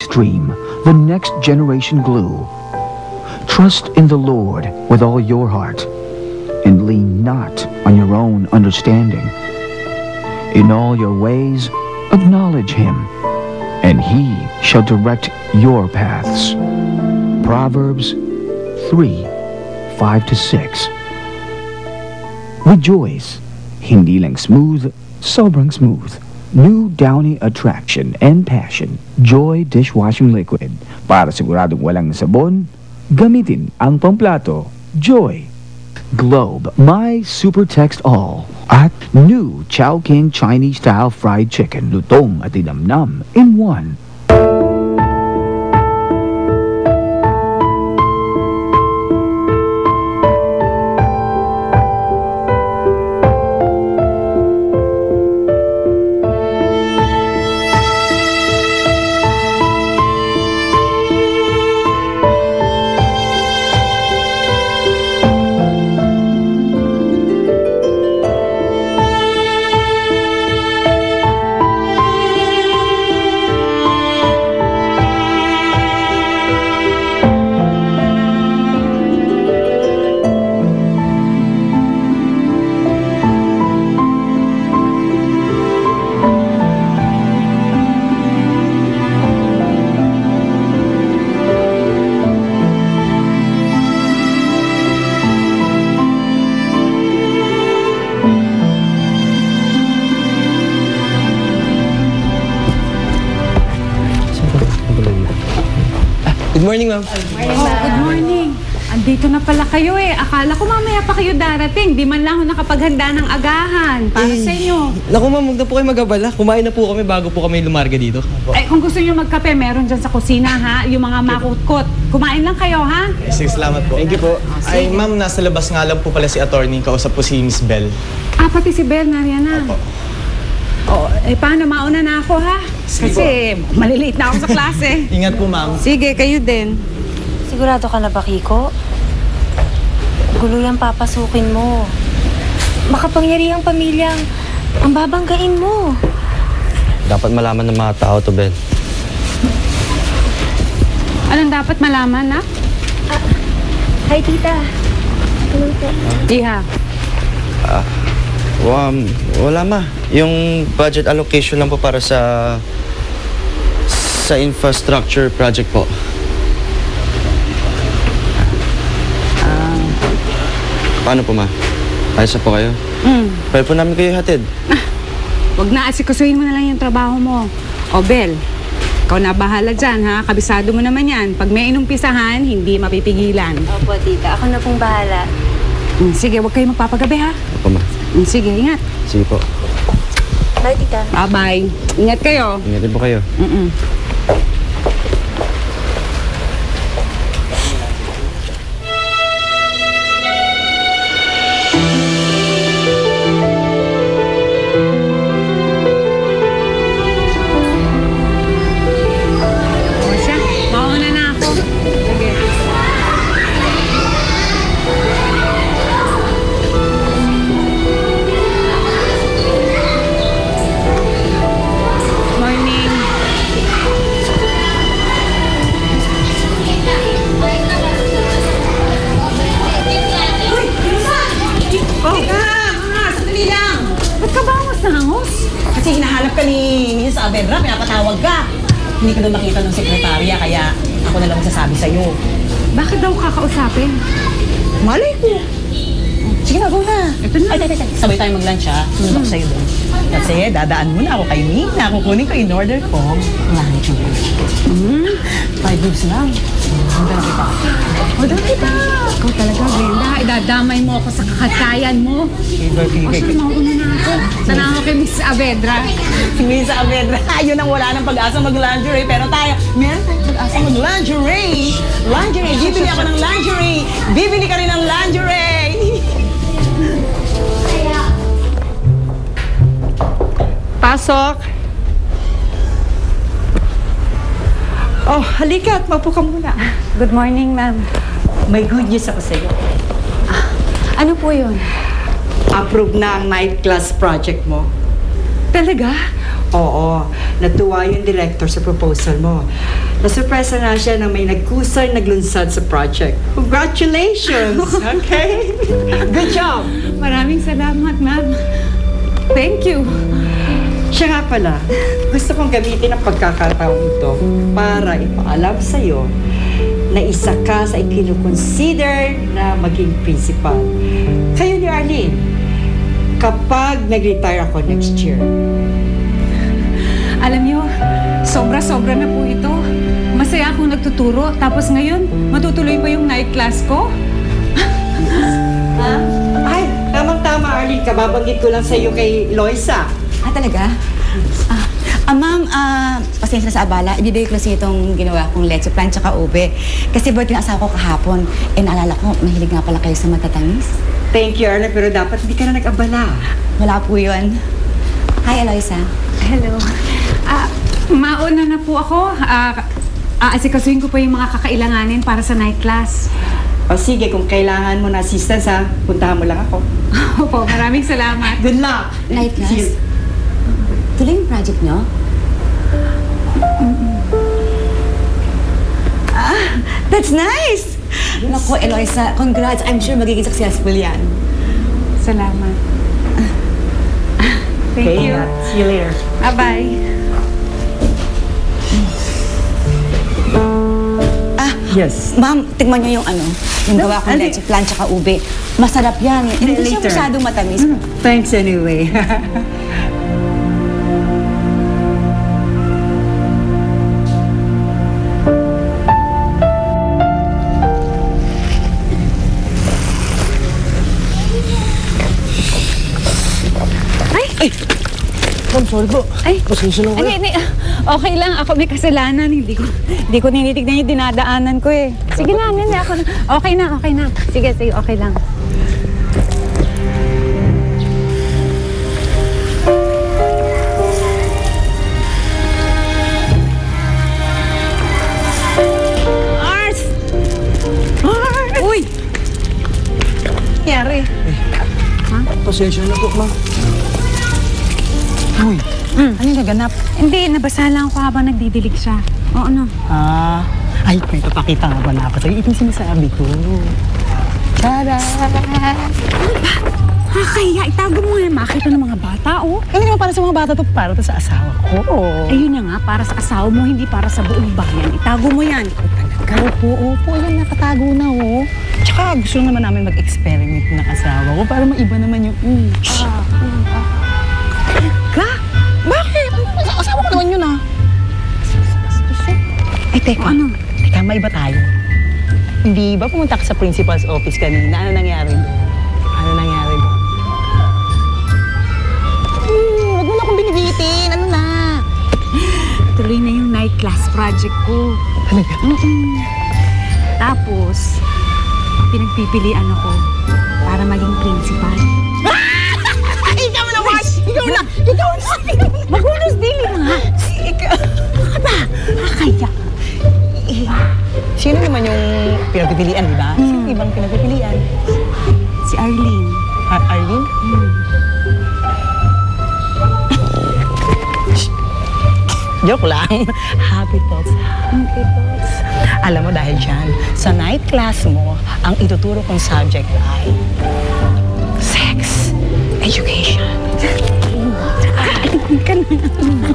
Extreme, the next generation glue. Trust in the Lord with all your heart, and lean not on your own understanding. In all your ways, acknowledge Him, and He shall direct your paths. Proverbs 3:5-6. Rejoice, hindi lang smooth, sobrang smooth. New Downy Attraction and Passion Joy Dishwashing Liquid. Para siguradong walang sabon, gamitin ang pamplato. Joy. Globe My Super Text All. At new Chowking Chinese Style Fried Chicken. Lutong at dinamnam in one. Good morning, ma'am. Good morning. Andito na pala kayo eh. Akala ko mamaya pa kayo darating. Di man lang ako nakapaghanda ng agahan para sa inyo. Naku, ma'am, huwag na po kayo mag-abala. Kumain na po kami bago po kami lumarga dito. Ay, kung gusto niyo magkape, meron dyan sa kusina ha. Yung mga makutkot. Kumain lang kayo ha. Sige, salamat po. Thank you po. Ay, ma'am, nasa labas nga lang po pala si attorney. Kausap po si Miss Bell. Ah, pati si Bel, nariyan na. Opo. Oh, paano? Mauna na ako ha? Kasi malilate na ako sa klase. Ingat po, ma'am. Sige, kayo din. Sigurado ka na ba, Kiko? Gulo yung papasukin mo. Makapangyarihang pamilyang ang babanggain mo. Dapat malaman ng mga tao to, Bel. Anong dapat malaman, ha? Hi, tita. Hello, po. Iha. Wala ma. Yung budget allocation lang po para sa infrastructure project po. Paano po, ma? Ayos na po kayo? Pwede po namin kayo hatid. Huwag na, asikasuhin mo na lang yung trabaho mo. O, Bel, ikaw na bahala dyan, ha? Kabisado mo naman yan. Pag may inumpisahan, hindi mapipigilan. Opo, tita. Ako na pong bahala. Sige, huwag kayo magpapagabi, ha? Opo, ma. Sige, ingat. Sige po. Bye, tita. Bye-bye. Ingat kayo. Ingatin po kayo. Kasi hinahanap ka ni Mrs. Avenra, pinapatawag ka. Hindi ka daw makita ng sekretarya, kaya ako na lang magsasabi sa'yo. Bakit daw kakausapin? Malay ko. Sige na, go na. Ito na. Ay, sabay tayo mag-lunch, ha? Sunod ako sa'yo doon. Kasi dadaan muna ako kay Nina. Kukunin ko in order ko. Lunch. 5 groups lang. Handa na kita. O, daw kita. Ikaw talaga, Brenda. Idadamay mo ako sa kakatayan mo. Sige, mauna na ako. Sana ako kay Miss Avedra. Si Mrs. Avenra, yun ang wala ng pag-asa mag-lingerie. Pero tayo, meron tayong pag-asa mag-lingerie. Lingerie, bibili ako ng lingerie. Bibili ka rin ng lingerie. Pasok! Oh, halika at maupo ka muna. Good morning, ma'am. May good news ako sa'yo. Ano po yun? Approve na ang night class project mo. Talaga? Oo, natuwa yung director sa proposal mo. Nasurpresa na siya nang may nagkusay naglunsad sa project. Congratulations! Okay? Good job! Maraming salamat, ma'am. Thank you. Siya nga pala, gusto kong gamitin ang pagkakataong ito para ipaalam sa'yo na isa ka sa ikinukonsider na maging principal. Kayo ni Arlene, kapag nag-retire ako next year. Alam niyo, sobra-sobra na po ito. Masaya akong nagtuturo, tapos ngayon, matutuloy pa yung night class ko. Ay, tamang-tama Arlene, kababanggit ko lang sa'yo kay Loisa. Talaga? Ma'am, pasensya na sa abala. Ibibigay ko lang sa itong ginawa kong leche plan tsaka ube. Kasi birthday ng asawa ko kahapon. Naalala ko, mahilig nga pala kayo sa matatamis. Thank you, Arlene, pero dapat hindi ka na nag-abala. Wala po yun. Hi, Eloisa. Hello. Mauna na po ako. Aasikasuhin ko po yung mga kakailanganin para sa night class. O sige, kung kailangan mo na assistance ha, puntahan mo lang ako. Opo, maraming salamat. Good luck! Night class? See you. Tuloy yung project nyo? That's nice! Naku, Eloisa, congrats. I'm sure magiging successful yan. Salamat. Thank Okay, you. see you later. Bye-bye. Yes. Ma'am, tignan nyo yung yung gawa kong leche plan tsaka ube. Masarap yan. Hindi siya Later. masyadong matamis. Thanks anyway. Ma'am, sorry po. Ay, Pasensya na kayo. hindi. Okay lang, ako may kasalanan. Hindi ko tinitignan yung dinadaanan ko eh. Sige na, hindi ako na. Okay na. Sige, okay lang. Ars! Uy! Nangyari? Pasensya na po, ma'am. Uy, Ano yung gaganap? Hindi, nabasa lang ako habang nagdidilig siya. Oo, no. ay, may papakita nga pala ako sa'yo. Ito yung sinasabi ko. Tara! Kaya itago mo nga, makita ng mga bata, oh. Hindi naman para sa mga bata to, para to sa asawa ko. Ayun na nga, para sa asawa mo, hindi para sa buong bayan. Itago mo yan. Opo, yan nakatago na, oh. Tsaka gusto naman namin mag-experiment ng asawa ko para maiba naman yung... Ka? Bakit? Asawa ko naman yun, ah. Ay, teka, ano? Teka, maiba tayo. Hindi ba pumunta ka sa principal's office kanina? Ano nangyari doon? Huwag mo na akong binibitin. Ano na? Tuloy na yung night class project ko. Talaga? Tapos, pinagpipilian ako para maging principal. Ikaw naman! Ikaw na! Magulos dili nga! Baka ba? Kaya. Sino naman yung pinagpipilian, di ba? Sino ibang pinagpipilian? Si Arlene. Arlene? Joke lang. Happy thoughts. Happy thoughts. Alam mo, dahil dyan, sa night class mo, ang ituturo kong subject ay sex education. Ka na.